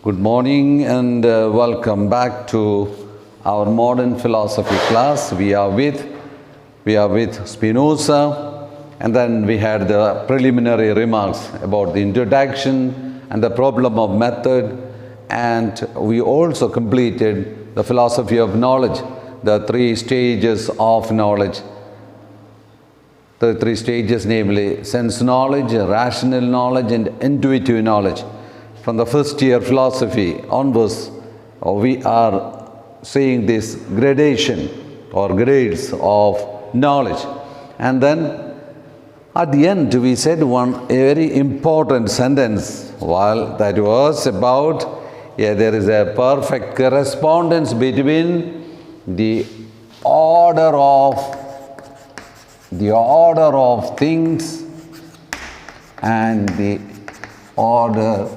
Good morning and welcome back to our modern philosophy class. We are with Spinoza, and then we had the preliminary remarks about the introduction and the problem of method, and we also completed the philosophy of knowledge, the three stages of knowledge. The three stages, namely sense knowledge, rational knowledge, and intuitive knowledge. From the first year philosophy onwards, we are seeing this gradation or grades of knowledge. And then at the end we said a very important sentence, while that was about, there is a perfect correspondence between the order of things and the order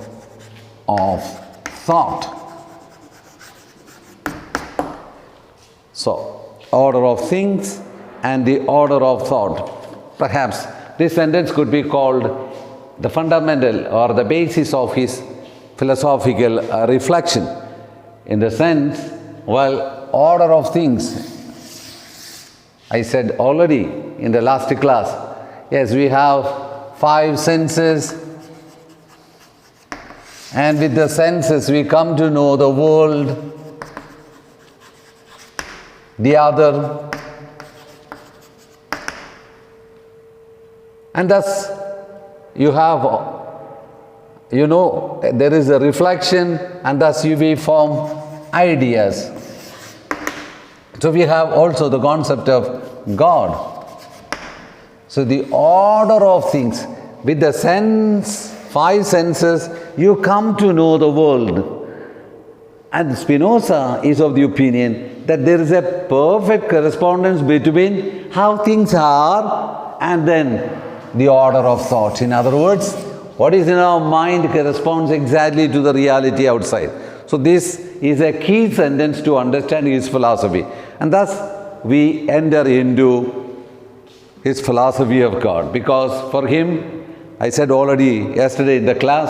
of thought. So, order of things and the order of thought. Perhaps this sentence could be called the fundamental or the basis of his philosophical reflection. In the sense, order of things, I said already in the last class, yes, we have 5 senses, and with the senses we come to know the world, the other, and thus there is a reflection, and thus we form ideas. So we have also the concept of God. So the order of things, with the 5 senses, you come to know the world. And Spinoza is of the opinion that there is a perfect correspondence between how things are and then the order of thought. In other words, what is in our mind corresponds exactly to the reality outside. So this is a key sentence to understand his philosophy. And thus we enter into his philosophy of God. Because for him, I said already yesterday in the class,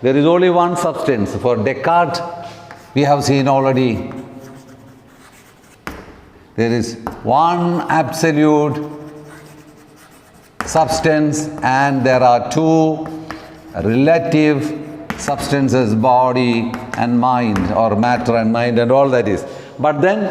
there is only one substance. For Descartes, we have seen already, there is one absolute substance and there are 2 relative substances, body and mind, or matter and mind and all that is. But then,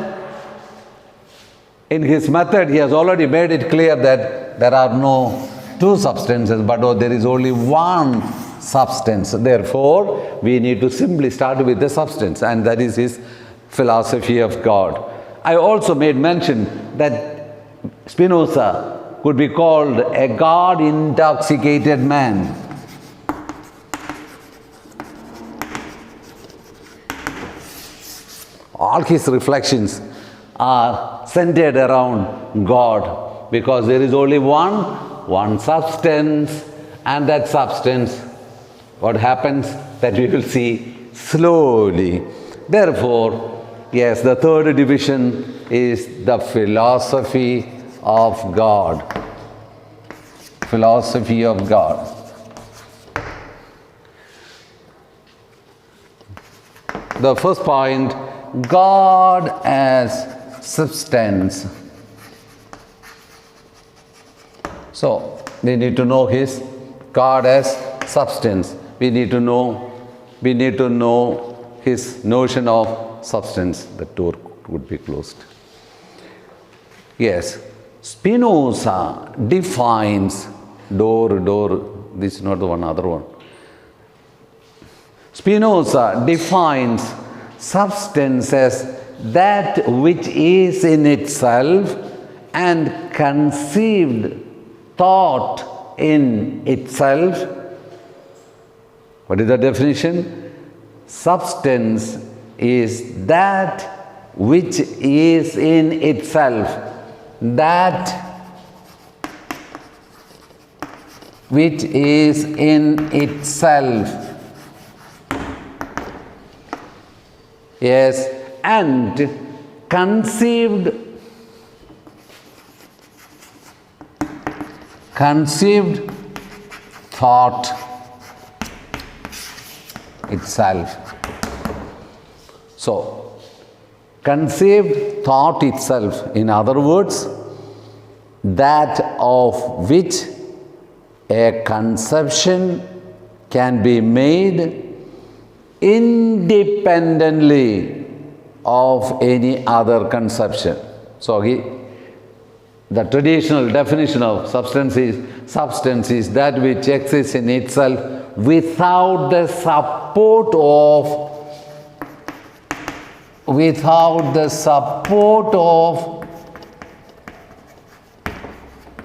in his method, he has already made it clear that there are no 2 substances, but there is only one substance. Therefore, we need to simply start with the substance, and that is his philosophy of God. I also made mention that Spinoza could be called a God-intoxicated man. All his reflections are centered around God, because there is only one substance, and that substance, what happens, that we will see slowly. Therefore, yes, the third division is the philosophy of God. Philosophy of God. The first point, God as substance. So, we need to know his God as substance. We need to know his notion of substance. The door would be closed. Yes, Spinoza defines this is not the one, other one. Spinoza defines substance as that which is in itself and conceived thought in itself. What is the definition? Substance is that which is in itself. That which is in itself. Yes, and conceived thought itself. So, conceived thought itself, in other words, that of which a conception can be made independently of any other conception. So, the traditional definition of substance is that which exists in itself without the support of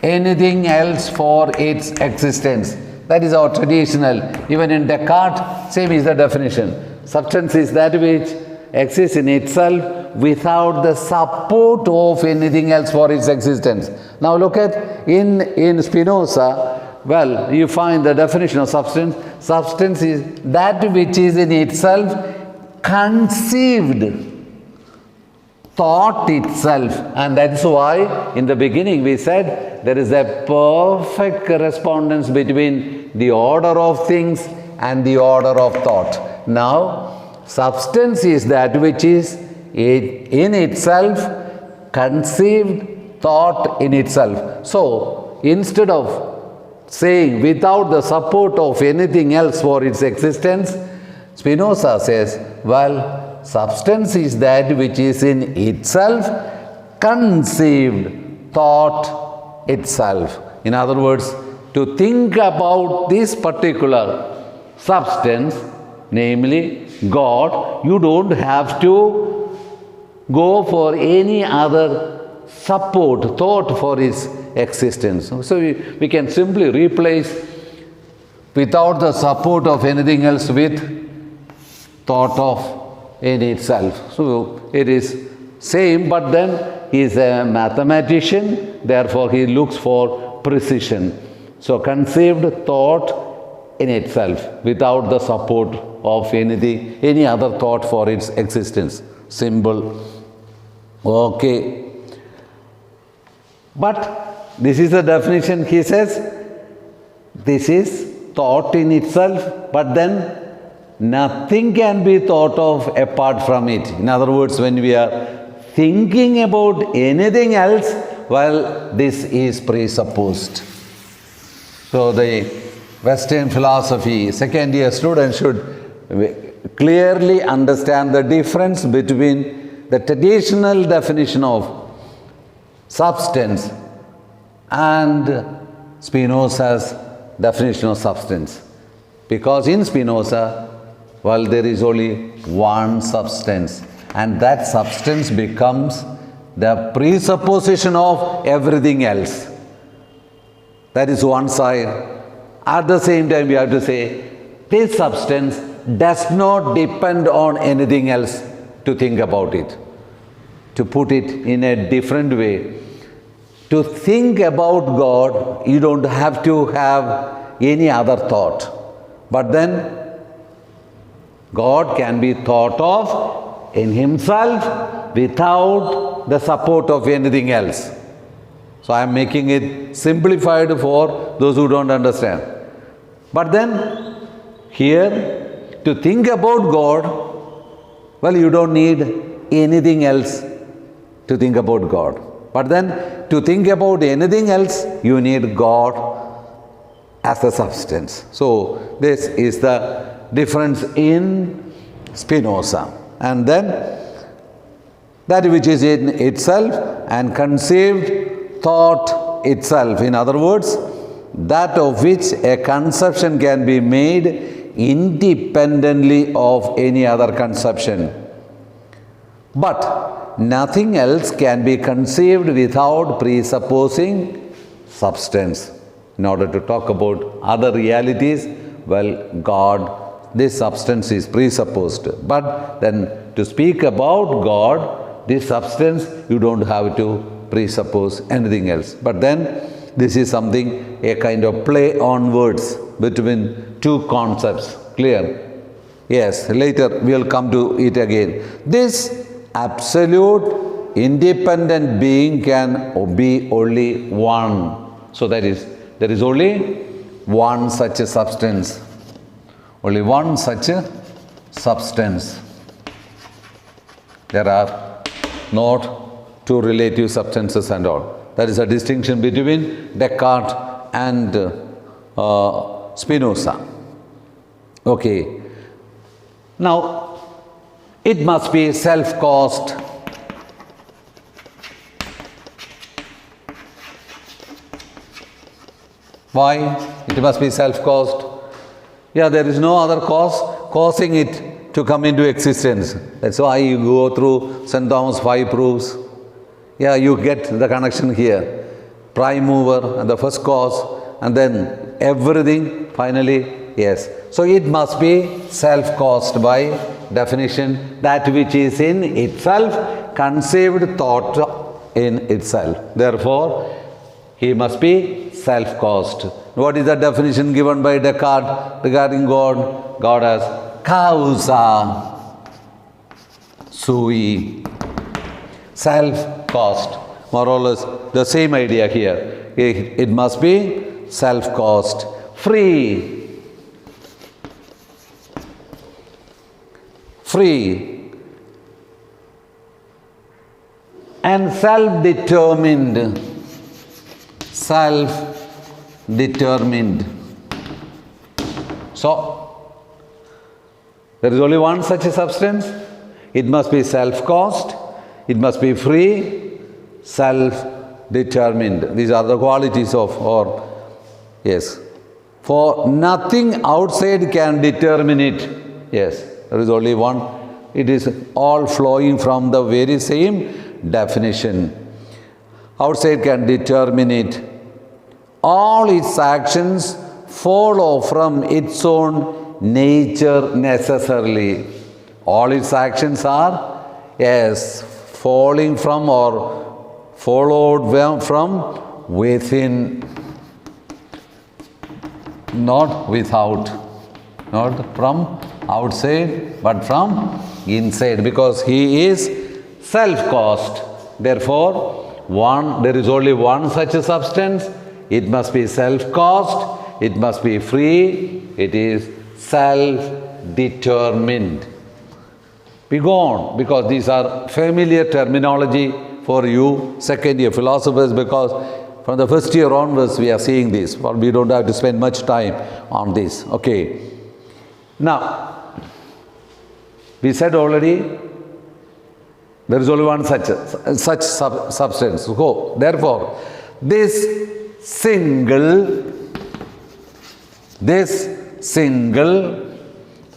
anything else for its existence. That is our traditional. Even in Descartes, same is the definition. Substance is that which exists in itself without the support of anything else for its existence. Now look at in Spinoza, well, you find the definition of substance. Substance is that which is in itself conceived, thought itself. And that's why in the beginning we said there is a perfect correspondence between the order of things and the order of thought. Now, substance is that which is in itself conceived, thought in itself. So, instead of saying without the support of anything else for its existence, Spinoza says, well, substance is that which is in itself conceived, thought itself. In other words, to think about this particular substance, namely God, you don't have to go for any other support, thought for its existence. So we can simply replace without the support of anything else with thought of in itself. So it is same, but then he is a mathematician, therefore he looks for precision. So conceived thought in itself without the support of any other thought for its existence. Simple. Okay. But this is the definition. He says this is thought in itself, but then nothing can be thought of apart from it. In other words, when we are thinking about anything else, well, this is presupposed. So the Western philosophy, second year students should clearly understand the difference between the traditional definition of substance and Spinoza's definition of substance. Because in Spinoza, well, there is only one substance, and that substance becomes the presupposition of everything else. That is one side. At the same time, we have to say, this substance does not depend on anything else to think about it. To put it in a different way, to think about God, you don't have to have any other thought. But then, God can be thought of in Himself without the support of anything else. So I am making it simplified for those who don't understand. But then, here, to think about God, well, you don't need anything else to think about God. But then, to think about anything else, you need God as a substance. So, this is the difference in Spinoza. And then, that which is in itself and conceived thought itself. In other words, that of which a conception can be made independently of any other conception. But nothing else can be conceived without presupposing substance. In order to talk about other realities, well, God, this substance is presupposed. But then to speak about God, this substance, you don't have to presuppose anything else. But then this is something, a kind of play on words between two concepts. Clear? Yes, later we will come to it again. This absolute independent being can be only one. So that is, there is only one such a substance. Only one such a substance. There are not two relative substances and all. That is a distinction between Descartes and Spinoza. Okay. Now, it must be self-caused. Why? It must be self-caused. Yeah, there is no other cause causing it to come into existence. That's why you go through St. Thomas' 5 proofs. Yeah, you get the connection here. Prime mover and the first cause, and then everything finally, yes. So it must be self-caused by definition, that which is in itself, conceived thought in itself. Therefore, he must be self-caused. What is the definition given by Descartes regarding God? God as causa sui, self-caused. More or less the same idea here. It must be self-caused, free, and self-determined. So, there is only one such a substance. It must be self-caused, it must be free, self-determined. These are the qualities of, yes. For nothing outside can determine it. Yes, there is only one. It is all flowing from the very same definition. Outside can determine it. All its actions follow from its own nature necessarily. All its actions are, yes, falling from or followed from within, not without, not from outside, but from inside, because he is self-caused. Therefore, there is only one such a substance. It must be self-caused, it must be free, it is self-determined. Be gone, because these are familiar terminology for you second year philosophers, because from the first year onwards we are seeing this. Well, we don't have to spend much time on this. Okay. Now, we said already, there is only one such substance. So, therefore, this single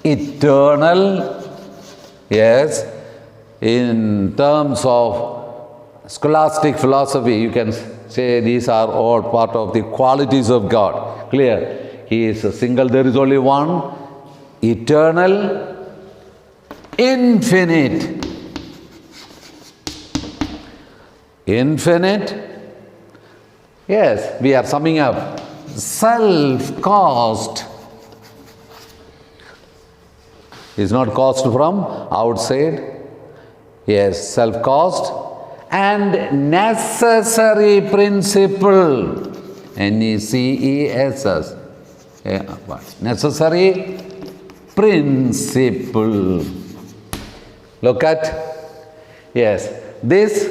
eternal, yes, in terms of scholastic philosophy, you can say these are all part of the qualities of God. Clear? He is a single, there is only one, eternal, infinite, yes, we are summing up, self-caused, is not caused from outside, yes, self-caused, and necessary principle, Necess, necessary principle. Look at, yes, this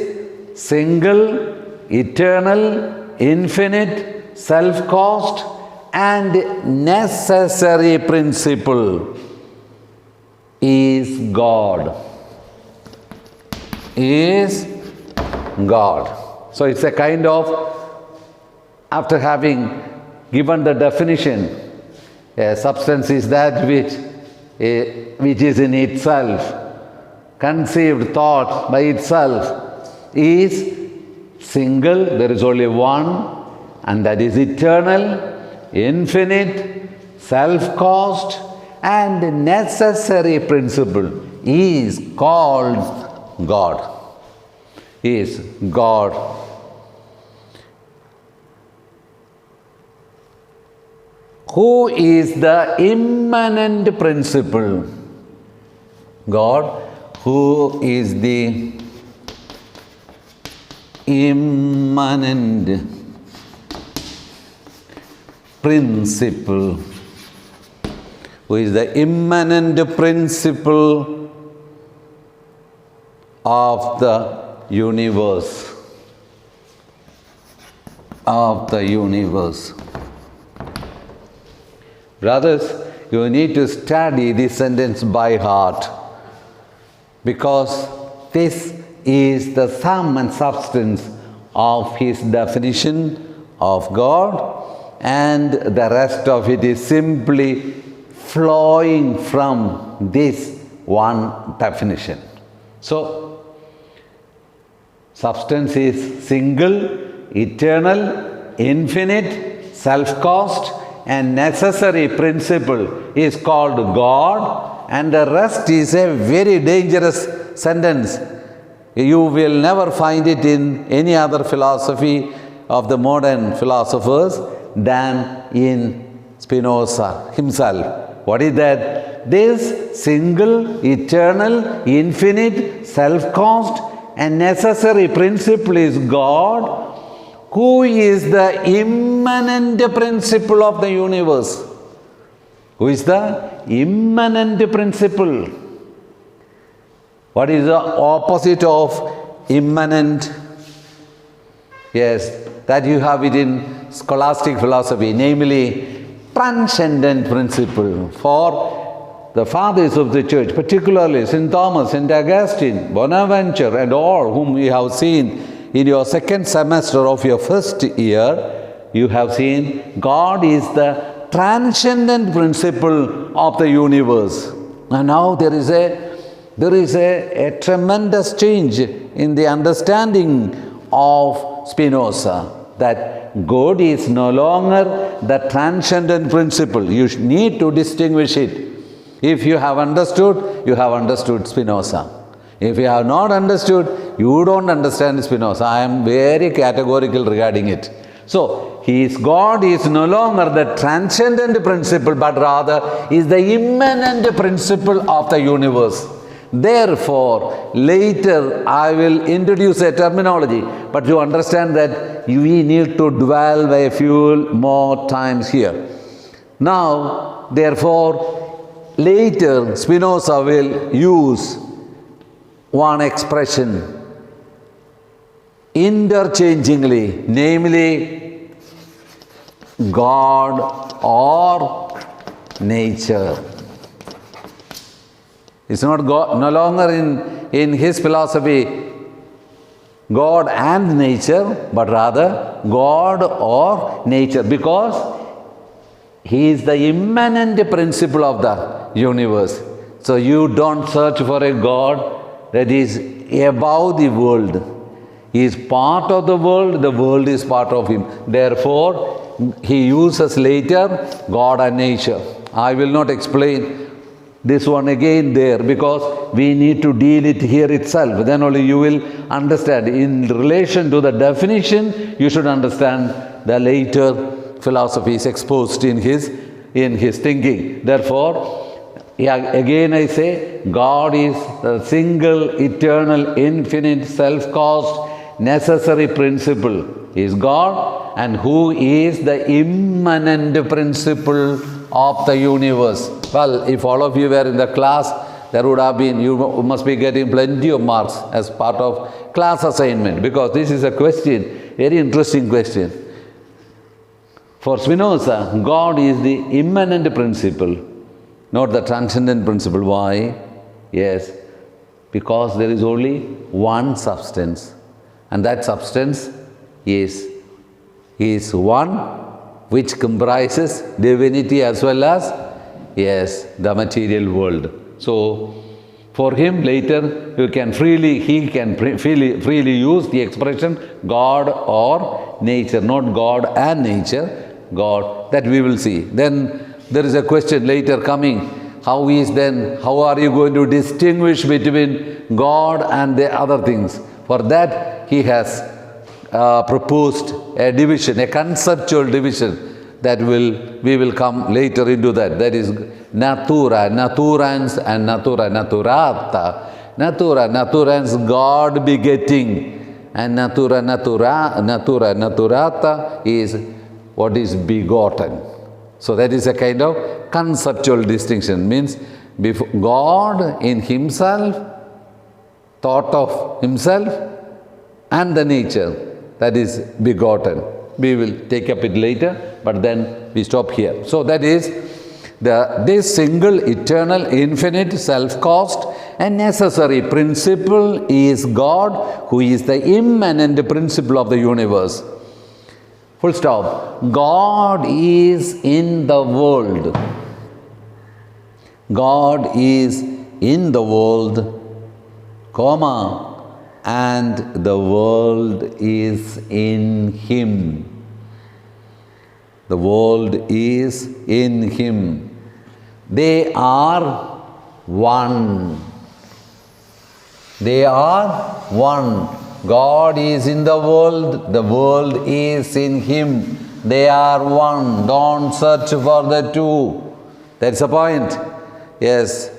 single, eternal, infinite, self-caused, and necessary principle is God. Is God. So it's a kind of, after having given the definition, a substance is that which is in itself, conceived, thought by itself, is single, there is only one, and that is eternal, infinite, self-caused, and necessary principle, is called God. Is God. Who is the immanent principle? God, who is the immanent principle? Who is the immanent principle of the universe. Of the universe. Brothers, you need to study this sentence by heart, because this is the sum and substance of his definition of God, and the rest of it is simply flowing from this one definition. So, substance is single, eternal, infinite, self-caused, and necessary principle is called God, and the rest is a very dangerous sentence. You will never find it in any other philosophy of the modern philosophers than in Spinoza himself. What is that? This single, eternal, infinite, self-caused, and necessary principle is God, who is the immanent principle of the universe. Who is the immanent principle? What is the opposite of immanent? Yes, that you have it in scholastic philosophy, namely transcendent principle. For the fathers of the church, particularly St. Thomas, St. Augustine, Bonaventure, and all whom we have seen in your second semester of your first year, you have seen God is the transcendent principle of the universe. And now there is a tremendous change in the understanding of Spinoza, that God is no longer the transcendent principle. You need to distinguish it. If you have understood Spinoza. If you have not understood, you don't understand Spinoza. I am very categorical regarding it. So, God is no longer the transcendent principle, but rather is the immanent principle of the universe. Therefore, later I will introduce a terminology, but you understand that we need to dwell a few more times here. Now, therefore, later Spinoza will use one expression interchangingly, namely God or nature. It's not God, no longer in his philosophy God and nature, but rather God or nature, because he is the immanent principle of the universe. So you don't search for a God that is above the world. He is part of the world is part of him. Therefore, he uses later God and nature. I will not explain this one again there, because we need to deal it here itself. Then only you will understand. In relation to the definition, you should understand the later philosophies exposed in his thinking. Therefore, again I say, God is the single, eternal, infinite, self-caused, necessary principle is God, and who is the immanent principle of the universe. Well, if all of you were in the class, there would have been, you must be getting plenty of marks as part of class assignment, because this is a question, very interesting question. For Spinoza, God is the immanent principle, not the transcendent principle. Why? Yes, because there is only one substance, and that substance is one which comprises divinity as well as, yes, the material world. So, for him later, he can freely use the expression God or nature, not God and nature, God, that we will see. Then there is a question later coming, how are you going to distinguish between God and the other things? For that, he has proposed a division, a conceptual division that we will come later into that. That is natura, naturans and natura, naturata. Natura, naturans, God begetting, and natura, naturata is what is begotten. So that is a kind of conceptual distinction. Means God in himself thought of himself and the nature that is begotten. We will take up it later, but then we stop here. So that is this single, eternal, infinite, self-caused and necessary principle is God, who is the immanent principle of the universe. Full stop. God is in the world. God is in the world, comma, and the world is in Him. The world is in Him. They are one. They are one. God is in the world is in Him. They are one. Don't search for the two. That's the point. Yes,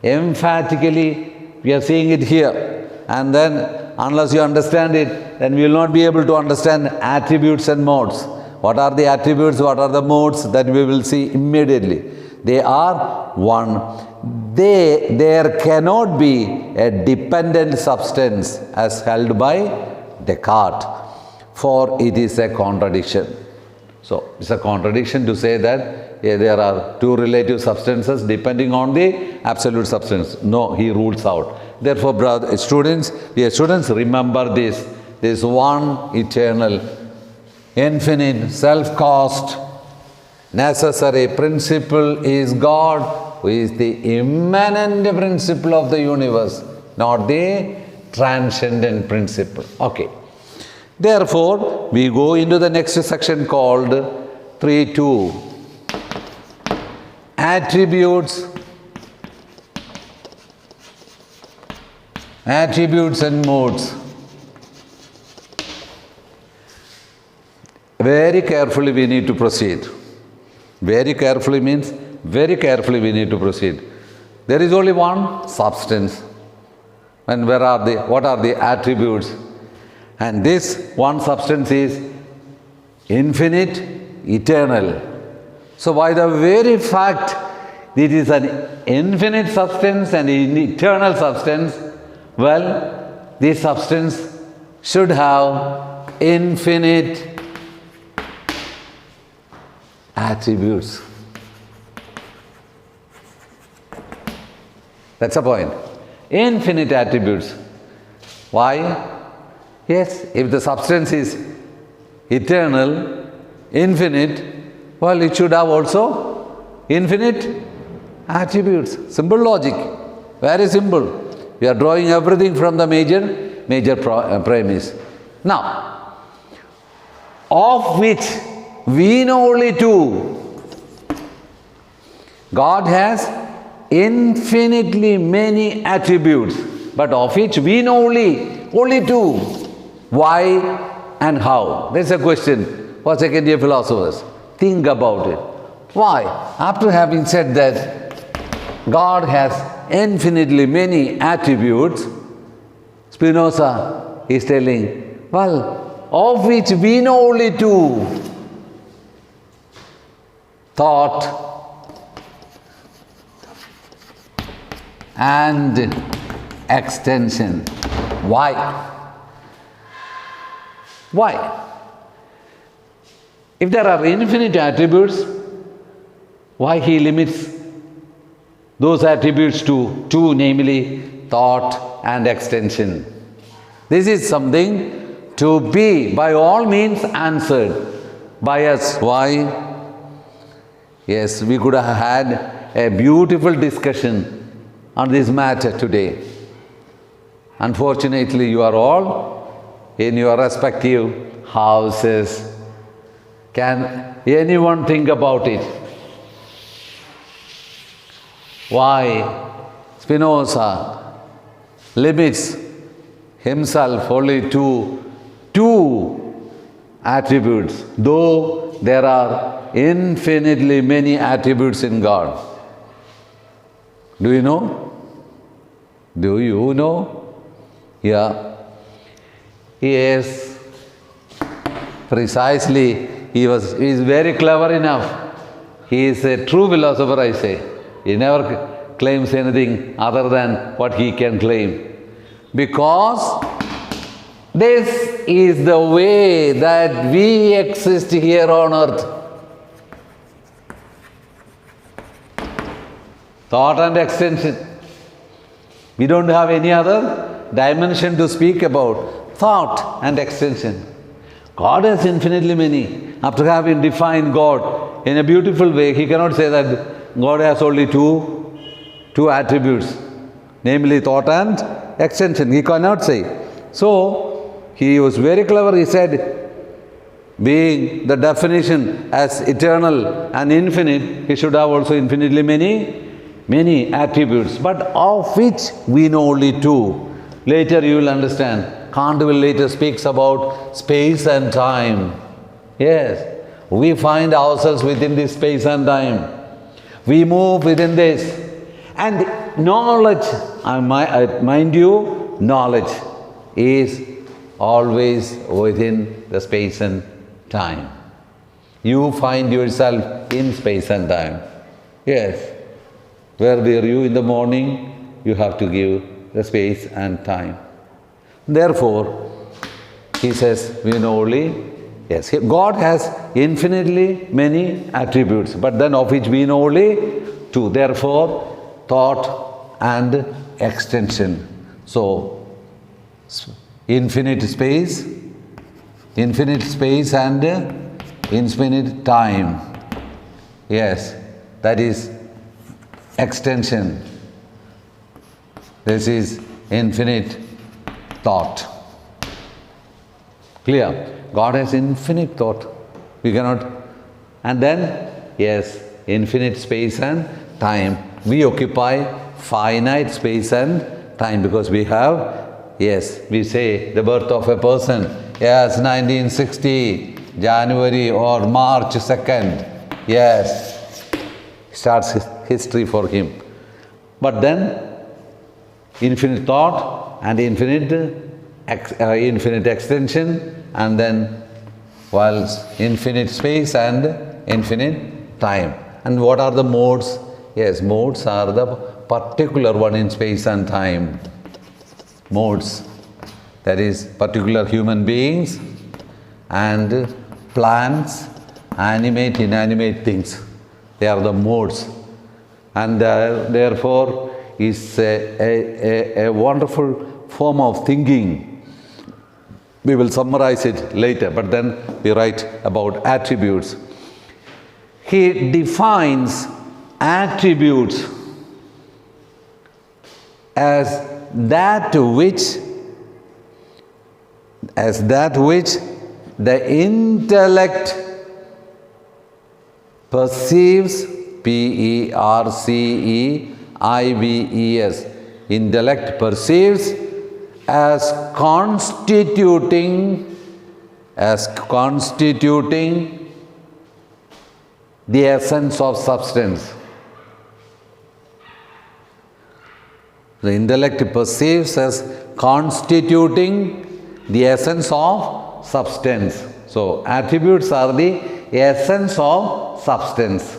emphatically we are seeing it here. And then unless you understand it, then we will not be able to understand attributes and modes. What are the attributes, what are the modes, that we will see immediately. They are one. There cannot be a dependent substance as held by Descartes, for it is a contradiction. So, it's a contradiction to say that there are two relative substances depending on the absolute substance. No, he rules out. Therefore, dear students, remember this. This one eternal, infinite, self-caused, necessary principle is God, who is the immanent principle of the universe, not the transcendent principle. Okay. Therefore, we go into the next section called 3.2. Attributes and modes. Very carefully we need to proceed. Very carefully means very carefully we need to proceed. There is only one substance. And what are the attributes? And this one substance is infinite, eternal. So by the very fact it is an infinite substance and an eternal substance, well, this substance should have infinite attributes. That's the point. Infinite attributes. Why? Yes, if the substance is eternal, infinite, well, it should have also infinite attributes. Simple logic. Very simple. We are drawing everything from the major premise. Now, of which we know only two. God has infinitely many attributes, but of which we know only two. Why and how? That's a question for second year philosophers. Think about it. Why? After having said that God has infinitely many attributes, Spinoza is telling, well, of which we know only two. Thought and extension. Why? Why? If there are infinite attributes, why he limits those attributes to two, namely thought and extension? This is something to be by all means answered by us. Why? Yes, we could have had a beautiful discussion on this matter today. Unfortunately, you are all in your respective houses. Can anyone think about it? Why Spinoza limits himself only to two attributes, though there are infinitely many attributes in God? Do you know? Do you know? Yeah. Yes. Precisely. He is very clever enough. He is a true philosopher, I say. He never claims anything other than what he can claim. Because this is the way that we exist here on earth. Thought and extension. We don't have any other dimension to speak about. Thought and extension. God has infinitely many. After having defined God in a beautiful way, he cannot say that God has only two attributes, namely thought and extension. He cannot say. So, he was very clever. He said, being the definition as eternal and infinite, he should have also infinitely many attributes, but of which we know only two. Later you will understand. Kant will later speaks about space and time. Yes, we find ourselves within this space and time. We move within this. And knowledge, mind you, knowledge is always within the space and time. You find yourself in space and time. Yes. Where were you in the morning? You have to give the space and time. Therefore, he says, we know only, yes, God has infinitely many attributes, but then of which we know only two. Therefore, thought and extension. So, infinite space and infinite time. Yes, that is extension. This is infinite thought. Clear? God has infinite thought. We cannot. And then, yes, infinite space and time. We occupy finite space and time because we have, yes, we say the birth of a person. Yes, 1960, January or March 2nd. Yes, starts history for him. But then, infinite thought and infinite extension, and then infinite space and infinite time. And what are the modes? Yes, modes are the particular one in space and time. Modes, that is particular human beings and plants, animate, inanimate things. They are the modes. And therefore is a wonderful form of thinking. We will summarize it later, but then we write about attributes. He defines attributes as that which the intellect perceives, P-E-R-C-E-I-V-E-S, intellect perceives as constituting the essence of substance. The intellect perceives as constituting the essence of substance. So, attributes are the essence of substance,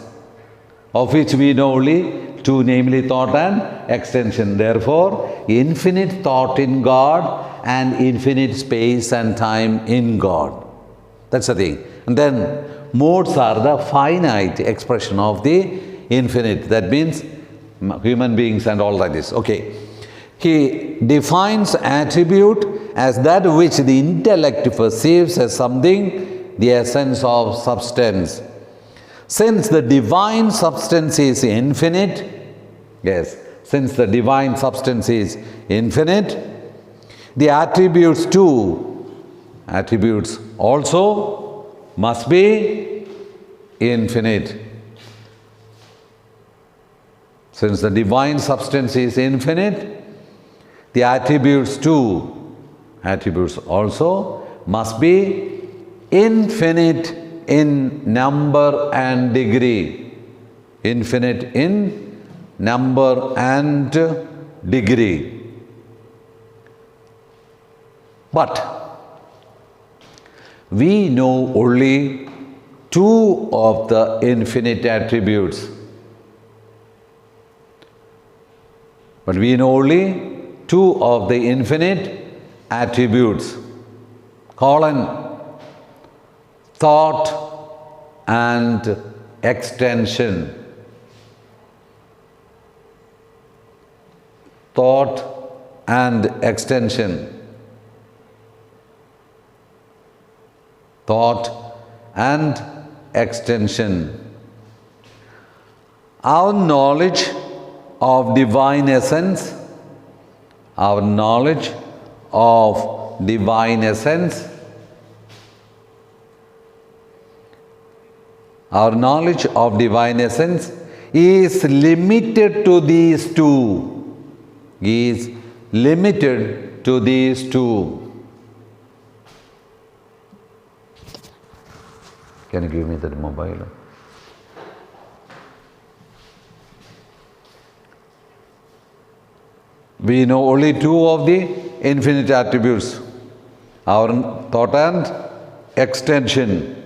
of which we know only two, namely thought and extension. Therefore, infinite thought in God and infinite space and time in God. That's the thing. And then, modes are the finite expression of the infinite. That means human beings and all like this. Okay. He defines attribute as that which the intellect perceives as something, the essence of substance. Since the divine substance is infinite, yes, since the divine substance is infinite, the attributes also must be infinite. Since the divine substance is infinite, the attributes also must be infinite in number and degree. Infinite in number and degree. But we know only two of the infinite attributes. But we know only two of the infinite attributes, colon, thought and extension. Thought and extension. Thought and extension. Our knowledge of divine essence, our knowledge of divine essence, our knowledge of divine essence is limited to these two. Is limited to these two. Can you give me that mobile? We know only two of the infinite attributes, our thought and extension.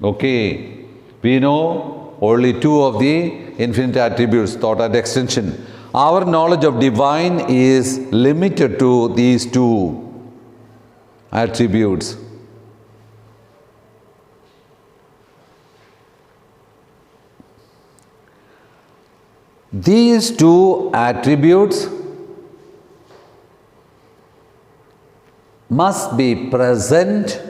Okay, we know only two of the infinite attributes, thought and extension. Our knowledge of divine is limited to these two attributes. These two attributes must be present,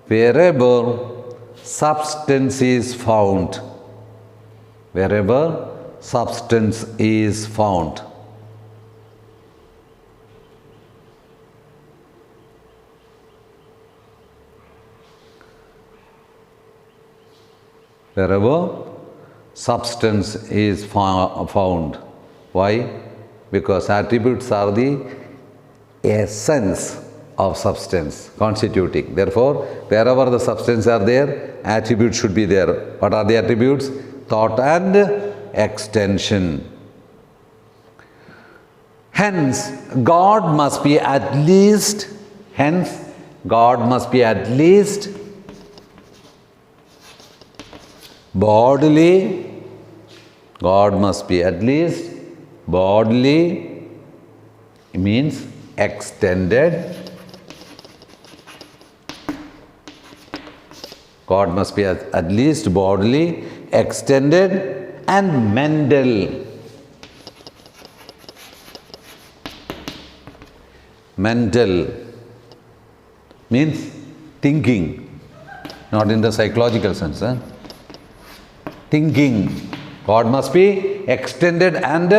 wherever substance is found. Wherever substance is found. Wherever substance is found. Why? Because attributes are the essence of substance constituting. Therefore, wherever the substance are there, attributes should be there. What are the attributes? Thought and extension. Hence, God must be at least bodily. God must be at least bodily, means extended. God must be at least bodily, extended and mental. Mental means thinking, not in the psychological sense. Thinking. God must be extended and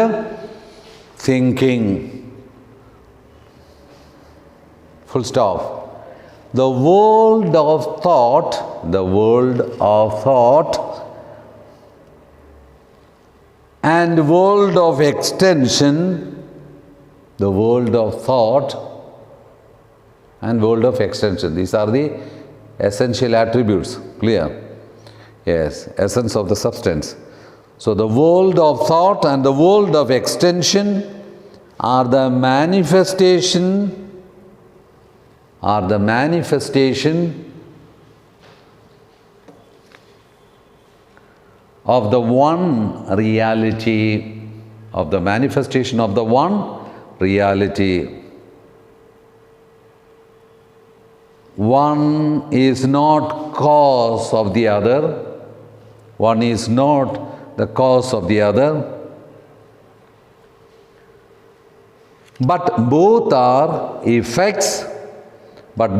thinking. Full stop. The world of thought and world of extension, the world of thought and world of extension. These are the essential attributes. Clear? Yes, essence of the substance. So the world of thought and the world of extension are the manifestation of the one reality, of the manifestation of the one reality. One is not cause of the other. One is not the cause of the other. But both are effects of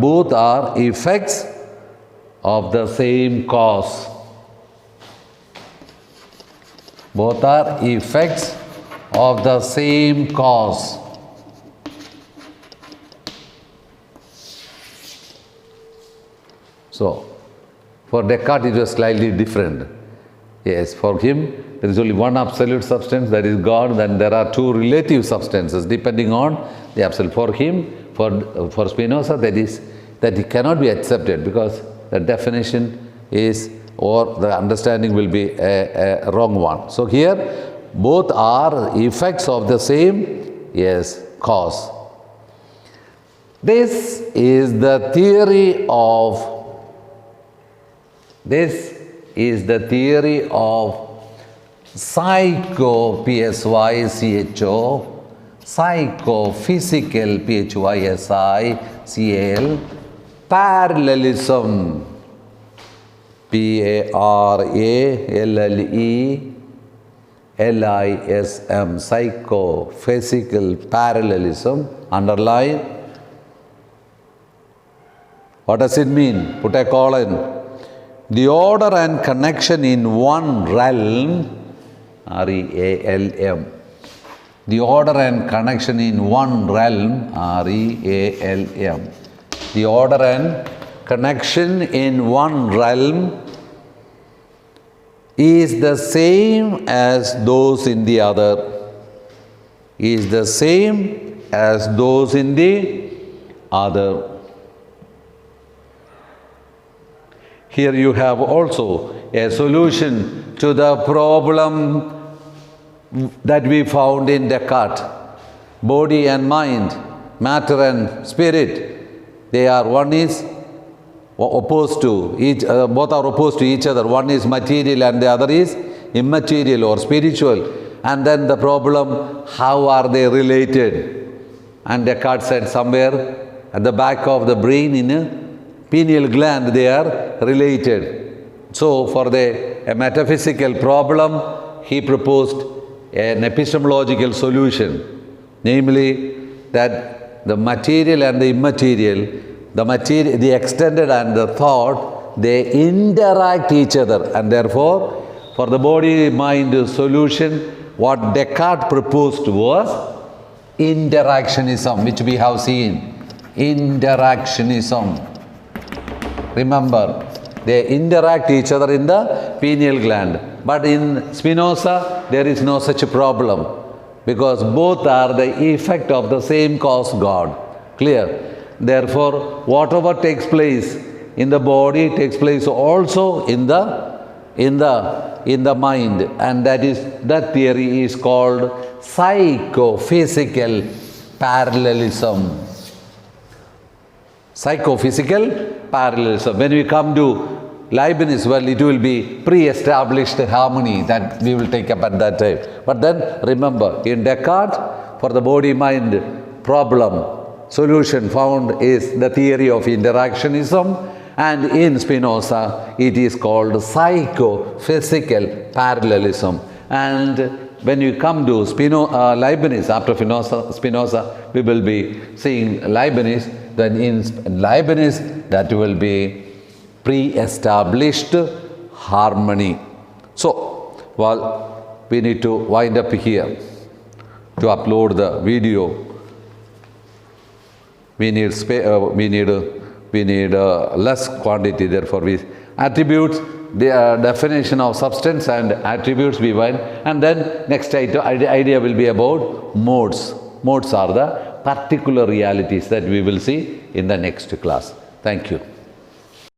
the same cause. Both are effects of the same cause. So, for Descartes it was slightly different. Yes, for him there is only one absolute substance, that is God, then there are two relative substances depending on the absolute. For him, for Spinoza, that it cannot be accepted because the definition is, or the understanding will be a wrong one. So here, both are effects of the same, yes, cause. This is the theory of is the theory of psychophysical, psychophysical, physical, parallelism, parallelism, psychophysical parallelism, underline. What does it mean? Put a colon. The order and connection in one realm, REALM. The order and connection in one realm, REALM. The order and connection in one realm is the same as those in the other. Is the same as those in the other. Here you have also a solution to the problem that we found in Descartes. Body and mind, matter and spirit, they are, one is opposed to each, both are opposed to each other. One is material and the other is immaterial or spiritual. And then the problem, how are they related? And Descartes said somewhere at the back of the brain in a pineal gland, they are related. So for a metaphysical problem, he proposed an epistemological solution, namely that the material and the immaterial, the extended and the thought, they interact each other, and therefore for the body-mind solution, what Descartes proposed was interactionism, which we have seen. Interactionism. Remember, they interact each other in the pineal gland. But in Spinoza, there is no such a problem, because both are the effect of the same cause, God. Clear? Therefore, whatever takes place in the body takes place also in the mind, and that theory is called psychophysical parallelism. Psychophysical parallelism. When we come to Leibniz, well, it will be pre-established harmony that we will take up at that time. But then remember, in Descartes, for the body-mind problem, solution found is the theory of interactionism, and in Spinoza, it is called psychophysical parallelism. And when you come to Leibniz, after Spinoza, we will be seeing Leibniz. Then in Leibniz, that will be pre-established harmony. So, well, we need to wind up here. To upload the video, we need less quantity. Therefore, we attributes, the definition of substance and attributes we find, and then next idea will be about modes. Modes are the particular realities that we will see in the next class. Thank you.